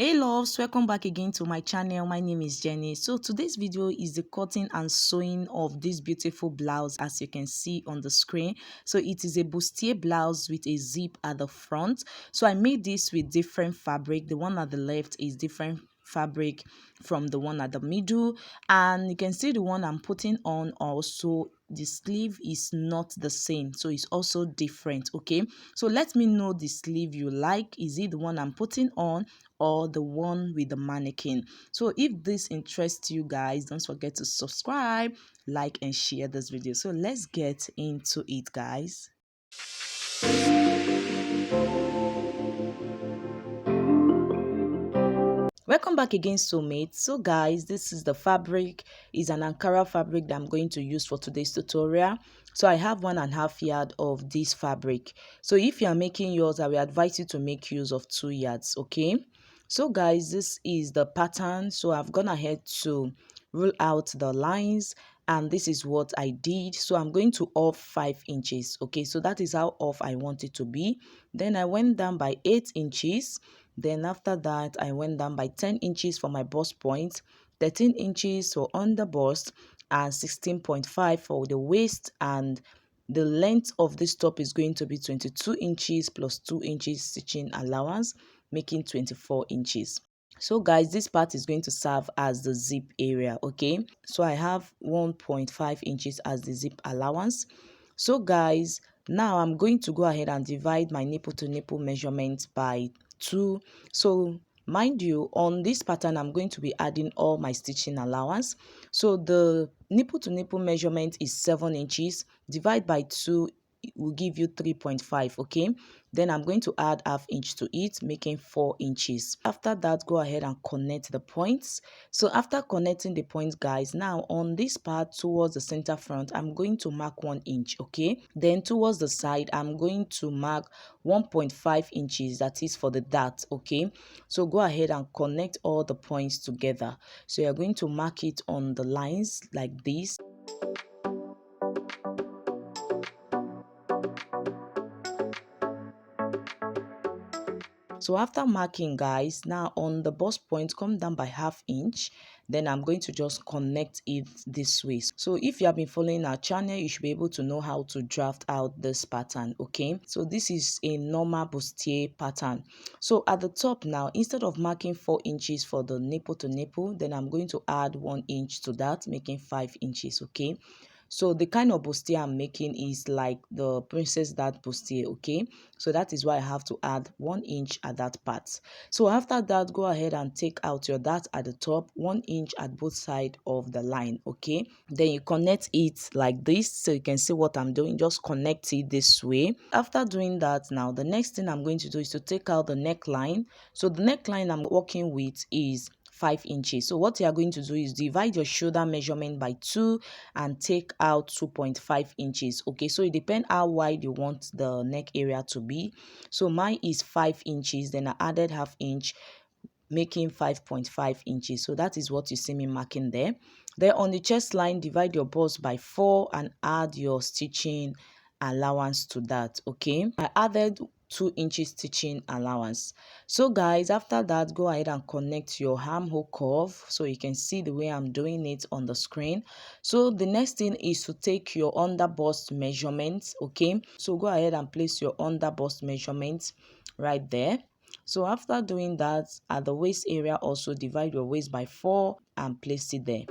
Hey loves, welcome back again to my channel. My name is Jenny. So today's video is the cutting and sewing of this beautiful blouse, as you can see on the screen. So it is a bustier blouse with a zip at the front. So I made this with different fabric. The one at the left is different fabric from the one at the middle, and you can see the one I'm putting on also, the sleeve is not the same, so it's also different. Okay, so let me know the sleeve you like. Is it the one I'm putting on or the one with the mannequin? So if this interests you guys, don't forget to subscribe, like, and share this video. So let's get into it, guys. Welcome back again, soulmates. So guys, this is the fabric. Is an Ankara fabric that I'm going to use for today's tutorial. So I have 1.5 yards of this fabric. So if you are making yours, I will advise you to make use of 2 yards. Okay, so guys, this is the pattern. So I've gone ahead to rule out the lines, and this is what I did. So I'm going to off 5 inches. Okay, so that is how off I want it to be. Then I went down by 8 inches. Then after that, I went down by 10 inches for my bust point, 13 inches for under bust, and 16.5 for the waist. And the length of this top is going to be 22 inches plus 2 inches stitching allowance, making 24 inches. So guys, this part is going to serve as the zip area. Okay, so I have 1.5 inches as the zip allowance. So guys, now I'm going to go ahead and divide my nipple to nipple measurement by 2. So mind you, on this pattern I'm going to be adding all my stitching allowance. So the nipple to nipple measurement is 7 inches. Divide by 2 will give you 3.5. Okay, then I'm going to add ½ inch to it, making 4 inches. After that, go ahead and connect the points. So after connecting the points, guys, now on this part towards the center front, I'm going to mark 1 inch. Okay, then towards the side, I'm going to mark 1.5 inches, that is for the dart. Okay, so go ahead and connect all the points together. So you're going to mark it on the lines like this. So after marking, guys, now on the bust point, come down by ½ inch. Then I'm going to just connect it this way. So if you have been following our channel, you should be able to know how to draft out this pattern. Okay, so this is a normal bustier pattern. So at the top now, instead of marking 4 inches for the nipple to nipple, then I'm going to add 1 inch to that, making 5 inches. Okay, so the kind of bustier I'm making is like the princess dart bustier. Okay, so that is why I have to add 1 inch at that part. So after that, go ahead and take out your dart at the top, 1 inch at both sides of the line. Okay, then you connect it like this, so you can see what I'm doing. Just connect it this way. After doing that, now the next thing I'm going to do is to take out the neckline. So the neckline I'm working with is 5 inches. So what you are going to do is divide your shoulder measurement by 2 and take out 2.5 inches. Okay, so it depends how wide you want the neck area to be. So mine is 5 inches, then I added ½ inch, making 5.5 inches. So that is what you see me marking there. Then on the chest line, divide your bust by 4 and add your stitching allowance to that. Okay, I added 2 inches stitching allowance. So guys, after that, go ahead and connect your armhole curve, so you can see the way I'm doing it on the screen. So the next thing is to take your under bust measurements. Okay, so go ahead and place your under bust measurements right there. So after doing that, at the waist area, also divide your waist by 4 and place it there.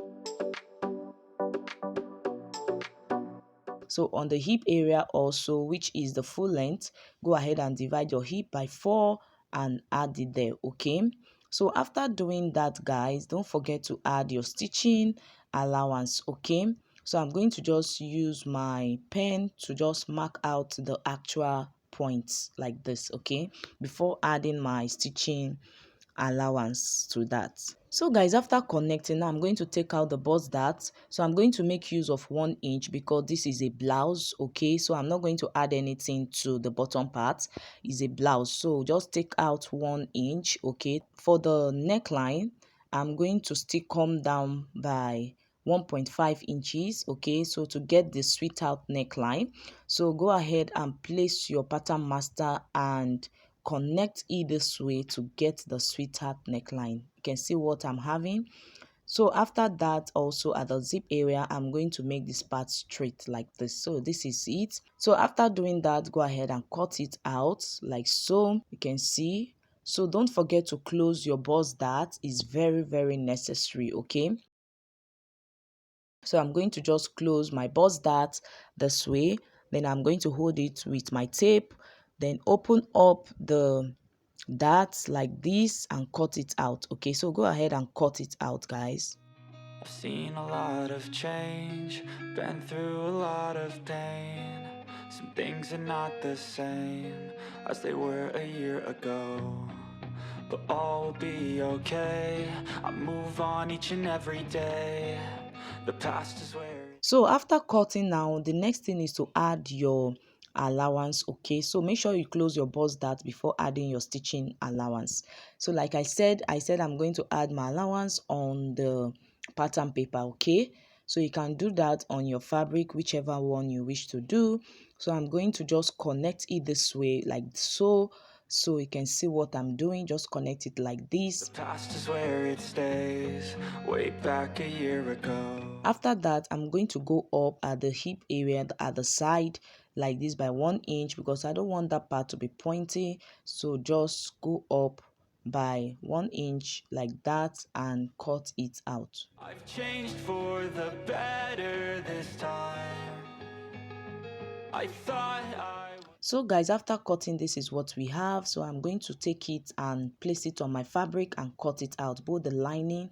So on the hip area also, which is the full length, go ahead and divide your hip by 4 and add it there. Okay, so after doing that, guys, don't forget to add your stitching allowance. Okay, so I'm going to just use my pen to just mark out the actual points like this. Okay, before adding my stitching allowance to that. So guys, after connecting, now I'm going to take out the bust dart. So I'm going to make use of 1 inch because this is a blouse. Okay, so I'm not going to add anything to the bottom part. It's a blouse, so just take out 1 inch. Okay, for the neckline, I'm going to still come down by 1.5 inches. Okay, so to get the sweet out neckline, so go ahead and place your pattern master and connect it this way to get the sweetheart neckline. You can see what I'm having. So after that, also at the zip area, I'm going to make this part straight like this. So this is it. So after doing that, go ahead and cut it out like so. You can see. So don't forget to close your bust dart. Is very, very necessary, okay? So I'm going to just close my bust dart this way. Then I'm going to hold it with my tape. Then open up the dart like this and cut it out. Okay, so go ahead and cut it out, guys. I've seen a lot of change, been through a lot of pain. Some things are not the same as they were a year ago, but all will be okay. I move on each and every day. The past is where... So after cutting now, the next thing is to add your allowance. Okay, so make sure you close your bust dart before adding your stitching allowance. So like I said I'm going to add my allowance on the pattern paper. Okay, so you can do that on your fabric, whichever one you wish to do. So I'm going to just connect it this way like so. So you can see what I'm doing. Just connect it like this. The past is where it stays, way back a year ago. After that, I'm going to go up at the hip area at the side like this by 1 inch because I don't want that part to be pointy. So just go up by 1 inch like that and cut it out. I've changed for the better this time. I thought So guys, after cutting, this is what we have. So I'm going to take it and place it on my fabric and cut it out, both the lining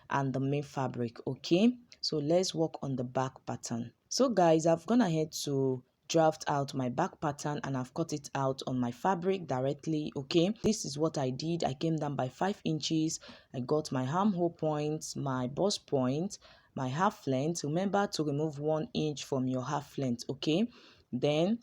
and the main fabric. Okay, so let's work on the back pattern. So guys, I've gone ahead to draft out my back pattern and I've cut it out on my fabric directly. Okay, this is what I did. I came down by 5 inches. I got my armhole point, my bust point, my half length. Remember to remove 1 inch from your half length. Okay, then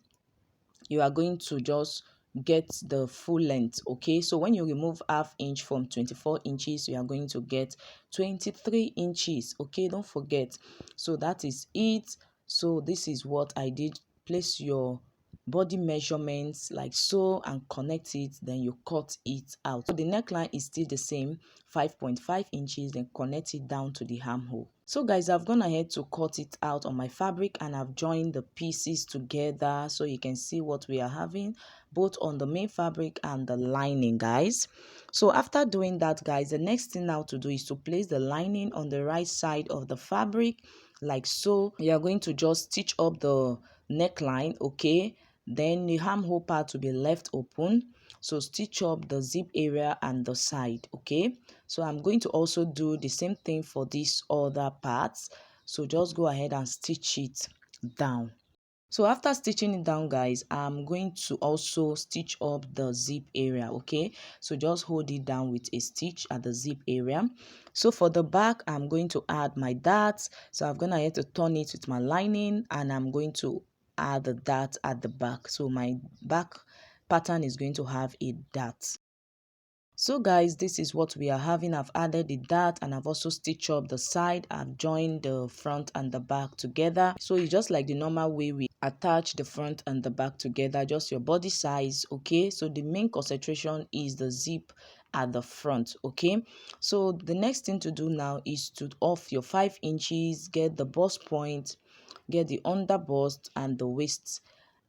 you are going to just get the full length. Okay, so when you remove half inch from 24 inches, you are going to get 23 inches. Okay, don't forget. So that is it. So this is what I did. Place your body measurements like so and connect it, then you cut it out. So the neckline is still the same, 5.5 inches, then connect it down to the armhole. So guys, I've gone ahead to cut it out on my fabric and I've joined the pieces together so you can see what we are having both on the main fabric and the lining, guys. So after doing that, guys, the next thing now to do is to place the lining on the right side of the fabric like so. You are going to just stitch up the neckline, okay? Then the armhole part will be left open. So stitch up the zip area and the side, okay? So I'm going to also do the same thing for these other parts. So just go ahead and stitch it down. So after stitching it down, guys, I'm going to also stitch up the zip area, okay? So just hold it down with a stitch at the zip area. So for the back, I'm going to add my darts. So I'm going to have to turn it with my lining and I'm going to add the dart at the back. So my back pattern is going to have a dart. So guys, this is what we are having. I've added the dart and I've also stitched up the side. I've joined the front and the back together. So it's just like the normal way we attach the front and the back together, just your body size, okay? So the main concentration is the zip at the front, okay? So the next thing to do now is to off your 5 inches, get the bust point, get the under bust and the waist,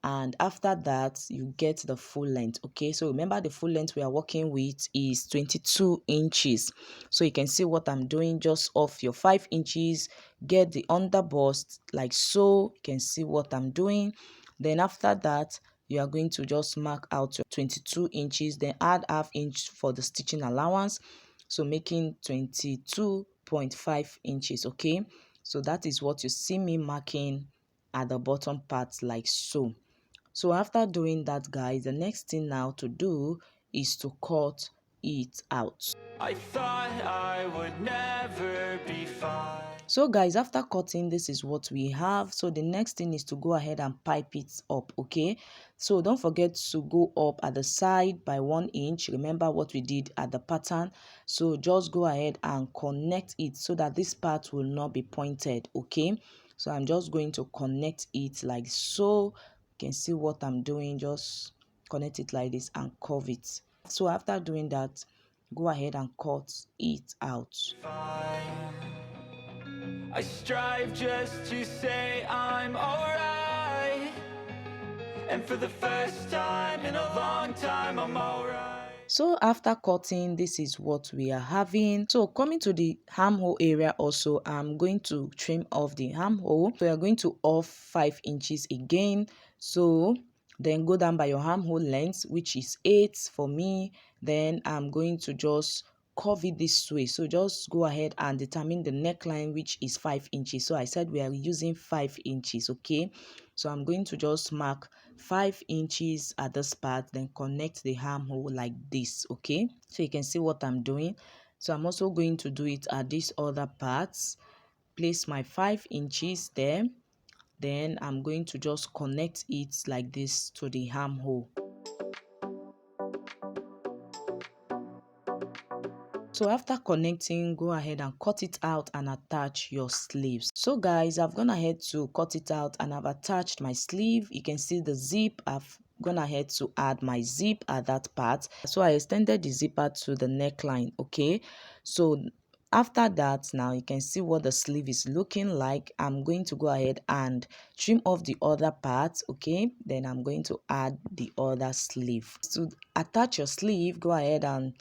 and after that you get the full length. Okay, so remember the full length we are working with is 22 inches. So you can see what I'm doing. Just off your 5 inches, get the under bust like so. You can see what I'm doing. Then after that you are going to just mark out your 22 inches, then add half inch for the stitching allowance, so making 22.5 inches. Okay, so that is what you see me marking at the bottom part like so. So after doing that, guys, the next thing now to do is to cut it out. I thought I would never be fine. So guys, after cutting, this is what we have. So the next thing is to go ahead and pipe it up, okay? So don't forget to go up at the side by 1 inch. Remember what we did at the pattern. So just go ahead and connect it so that this part will not be pointed, okay? So I'm just going to connect it like so. You can see what I'm doing. Just connect it like this and curve it. So after doing that, go ahead and cut it out. I strive just to say I'm alright, and for the first time in a long time I'm alright. So after cutting, this is what we are having. So coming to the armhole area also, I'm going to trim off the armhole. So you're going to off 5 inches again. So then go down by your armhole length, which is 8 for me. Then I'm going to just curve it this way. So just go ahead and determine the neckline, which is 5 inches. So I said we are using 5 inches, okay? So I'm going to just mark 5 inches at this part, then connect the armhole like this, okay? So you can see what I'm doing. So I'm also going to do it at these other parts. Place my 5 inches there. Then I'm going to just connect it like this to the armhole. So after connecting, go ahead and cut it out and attach your sleeves. So guys, I've gone ahead to cut it out and I've attached my sleeve. You can see the zip. I've gone ahead to add my zip at that part. So I extended the zipper to the neckline, okay? So after that, now you can see what the sleeve is looking like. I'm going to go ahead and trim off the other part, okay? Then I'm going to add the other sleeve. To attach your sleeve, go ahead and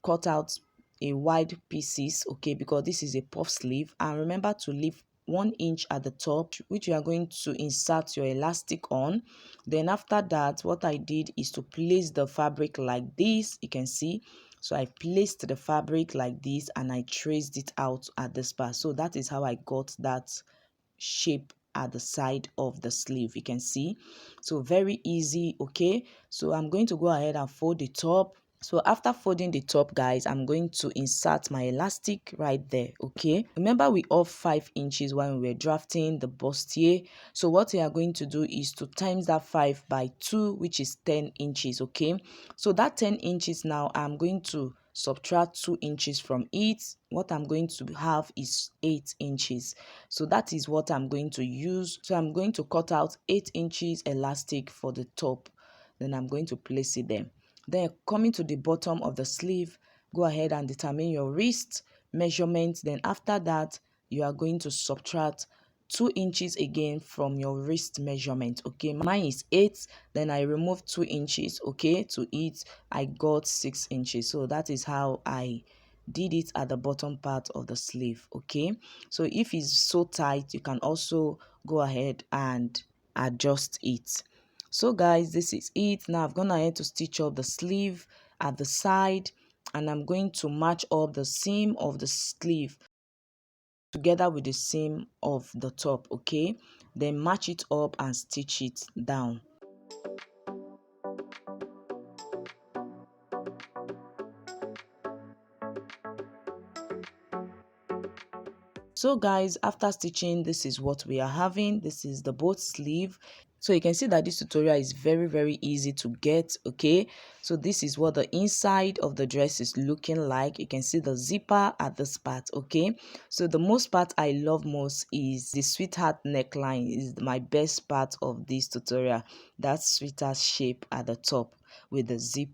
cut out a wide pieces, okay, because this is a puff sleeve, and remember to leave 1 inch at the top, which you are going to insert your elastic on. Then after that, what I did is to place the fabric like this. You can see, so I placed the fabric like this and I traced it out at this part. So that is how I got that shape at the side of the sleeve. You can see, so very easy, okay? So I'm going to go ahead and fold the top. So after folding the top, guys, I'm going to insert my elastic right there, okay? Remember we off 5 inches when we were drafting the bustier. So what we are going to do is to times that 5 by 2, which is 10 inches, okay? So that 10 inches now, I'm going to subtract 2 inches from it. What I'm going to have is 8 inches. So that is what I'm going to use. So I'm going to cut out 8 inches elastic for the top. Then I'm going to place it there. Then coming to the bottom of the sleeve, go ahead and determine your wrist measurement. Then after that, you are going to subtract 2 inches again from your wrist measurement, okay? Mine is 8, then I removed 2 inches, okay? To it, I got 6 inches. So that is how I did it at the bottom part of the sleeve, okay? So if it's so tight, you can also go ahead and adjust it. So guys, this is it. Now I've gone ahead to stitch up the sleeve at the side, and I'm going to match up the seam of the sleeve together with the seam of the top, okay? Then match it up and stitch it down. So guys, after stitching, this is what we are having. This is the both sleeve. So you can see that this tutorial is very easy to get, okay? So this is what the inside of the dress is looking like. You can see the zipper at this part, okay? So the most part I love most is the sweetheart neckline. Is my best part of this tutorial. That sweetheart shape at the top with the zip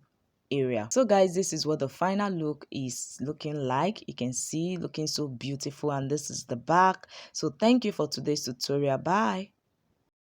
area. So guys, this is what the final look is looking like. You can see looking so beautiful, and this is the back. So thank you for today's tutorial. Bye.